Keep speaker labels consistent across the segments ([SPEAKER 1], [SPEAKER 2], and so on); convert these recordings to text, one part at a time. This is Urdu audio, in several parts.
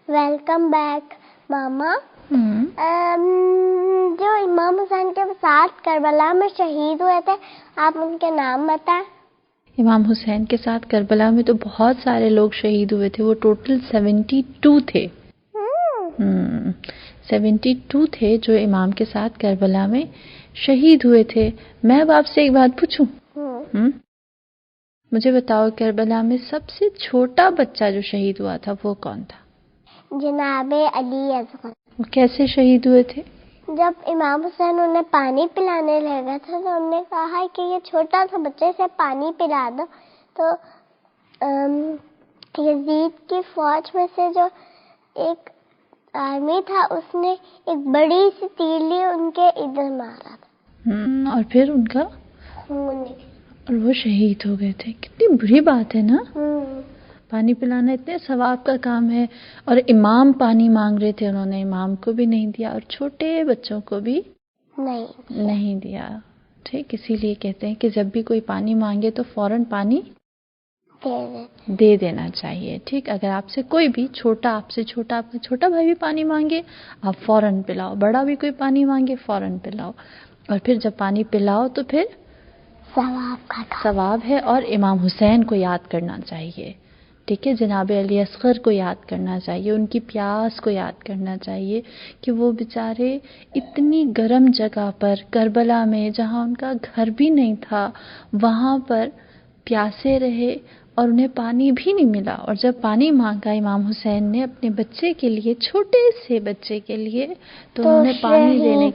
[SPEAKER 1] ویلکم بیک ماما. جو امام حسین کے ساتھ کربلا میں شہید ہوئے تھے, آپ ان کے نام بتائیں.
[SPEAKER 2] امام حسین کے ساتھ کربلا میں تو بہت سارے لوگ شہید ہوئے تھے. وہ ٹوٹل 72 تھے. 72 تھے جو امام کے ساتھ کربلا میں شہید ہوئے تھے. میں اب آپ سے ایک بات پوچھوں؟ مجھے بتاؤ, کربلا میں سب سے چھوٹا بچہ جو شہید ہوا تھا وہ کون تھا؟
[SPEAKER 1] جناب علی اصغر.
[SPEAKER 2] وہ کیسے شہید ہوئے تھے؟
[SPEAKER 1] جب امام حسین انہیں پانی پلانے لگا تھا تو انہوں نے کہا کہ یہ چھوٹا سا بچے سے پانی پلا دو. تو یزید کی فوج میں سے جو ایک آدمی تھا اس نے ایک بڑی سی تیر لی, ان کے ادھر مارا تھا
[SPEAKER 2] اور پھر ان کا اور وہ شہید ہو گئے تھے. کتنی بری بات ہے نا. پانی پلانا اتنے ثواب کا کام ہے, اور امام پانی مانگ رہے تھے, انہوں نے امام کو بھی نہیں دیا اور چھوٹے بچوں کو بھی نہیں دیا. ٹھیک, اسی لیے کہتے ہیں کہ جب بھی کوئی پانی مانگے تو فوراً پانی دے دینا چاہیے. ٹھیک, اگر آپ سے کوئی بھی چھوٹا, آپ سے چھوٹا, آپ کا چھوٹا بھائی بھی پانی مانگے آپ فوراً پلاؤ. بڑا بھی کوئی پانی مانگے فوراً پلاؤ. اور پھر جب پانی پلاؤ تو پھر ثواب ہے, اور امام حسین کو یاد کرنا چاہیے. ٹھیک ہے, جناب علی اصغر کو یاد کرنا چاہیے, ان کی پیاس کو یاد کرنا چاہیے کہ وہ بیچارے اتنی گرم جگہ پر کربلا میں, جہاں ان کا گھر بھی نہیں تھا, وہاں پر پیاسے رہے اور انہیں پانی بھی نہیں ملا. اور جب پانی مانگا امام حسین نے اپنے بچے کے لیے, چھوٹے سے بچے کے لیے, تو انہوں نے پانی دینے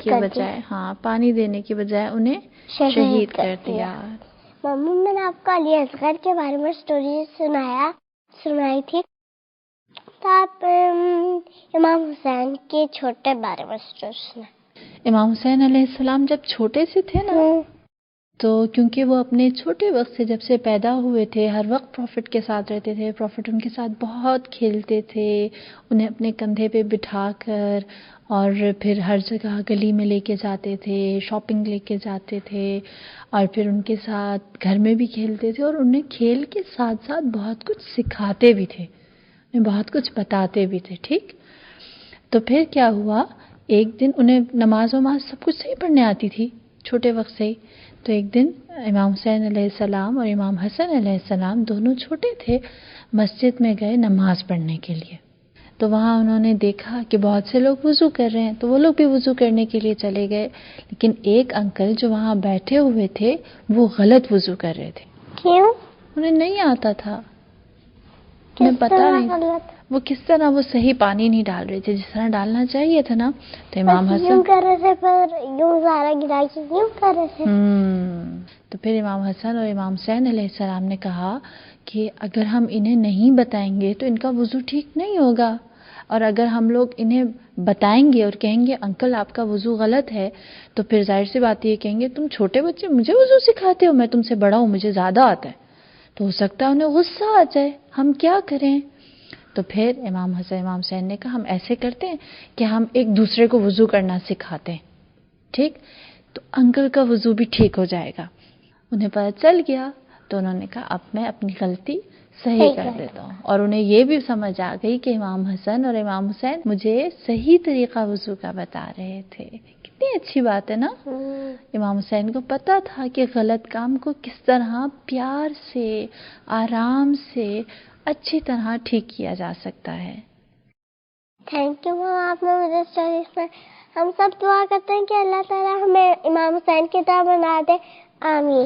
[SPEAKER 2] کے بجائے انہیں شہید کر دیا.
[SPEAKER 1] ممی, میں نے آپ کو علی اصغر کے بارے میں سٹوری سنائی تھی, تو آپ امام حسین کے چھوٹے بارے میں سٹوری سنائیں.
[SPEAKER 2] امام حسین علیہ السلام جب چھوٹے سے تھے نا, تو کیونکہ وہ اپنے چھوٹے وقت سے, جب سے پیدا ہوئے تھے, ہر وقت پروفٹ کے ساتھ رہتے تھے. پروفٹ ان کے ساتھ بہت کھیلتے تھے, انہیں اپنے کندھے پہ بٹھا کر, اور پھر ہر جگہ گلی میں لے کے جاتے تھے, شاپنگ لے کے جاتے تھے, اور پھر ان کے ساتھ گھر میں بھی کھیلتے تھے, اور انہیں کھیل کے ساتھ ساتھ بہت کچھ سکھاتے بھی تھے, انہیں بہت کچھ بتاتے بھی تھے. ٹھیک, تو پھر کیا ہوا, ایک دن انہیں نماز سب کچھ صحیح پڑھنے آتی تھی چھوٹے وقت سے ہی. تو ایک دن امام حسین علیہ السلام اور امام حسن علیہ السلام دونوں چھوٹے تھے, مسجد میں گئے نماز پڑھنے کے لیے. تو وہاں انہوں نے دیکھا کہ بہت سے لوگ وضو کر رہے ہیں, تو وہ لوگ بھی وضو کرنے کے لیے چلے گئے. لیکن ایک انکل جو وہاں بیٹھے ہوئے تھے وہ غلط وضو کر رہے تھے.
[SPEAKER 1] کیوں؟
[SPEAKER 2] انہیں نہیں آتا تھا, انہیں پتا نہیں وہ کس طرح وہ صحیح پانی نہیں ڈال رہے تھے جس طرح ڈالنا چاہیے تھا نا. تو امام حسن
[SPEAKER 1] یوں کر رہے تھے, پر یوں سارا گرا کے یوں کر رہے تھے.
[SPEAKER 2] تو پھر امام حسن اور امام حسین علیہ السلام نے کہا کہ اگر ہم انہیں نہیں بتائیں گے تو ان کا وضو ٹھیک نہیں ہوگا, اور اگر ہم لوگ انہیں بتائیں گے اور کہیں گے انکل آپ کا وضو غلط ہے, تو پھر ظاہر سی بات یہ کہیں گے تم چھوٹے بچے مجھے وضو سکھاتے ہو, میں تم سے بڑا ہوں, مجھے زیادہ آتا ہے. تو ہو سکتا ہے انہیں غصہ آ جائے, ہم کیا کریں. تو پھر امام حسین نے کہا ہم ایسے کرتے ہیں کہ ہم ایک دوسرے کو وضو کرنا سکھاتے ہیں. ٹھیک, تو انکل کا وضو بھی ٹھیک ہو جائے گا. انہیں پتہ چل گیا, تو انہوں نے کہا اب میں اپنی غلطی صحیح کر دیتا ہوں. اور انہیں یہ بھی سمجھ آ گئی کہ امام حسن اور امام حسین مجھے صحیح طریقہ وضو کا بتا رہے تھے. کتنی اچھی بات ہے نا. امام حسین کو پتا تھا کہ غلط کام کو کس طرح پیار سے, آرام سے, اچھی طرح ٹھیک کیا جا سکتا ہے.
[SPEAKER 1] تھینک یو میم, آپ نے مجھے اسٹوری سنائی. ہم سب دعا کرتے ہیں کہ اللہ تعالیٰ ہمیں امام حسین کی طرح بنا دے. آمین.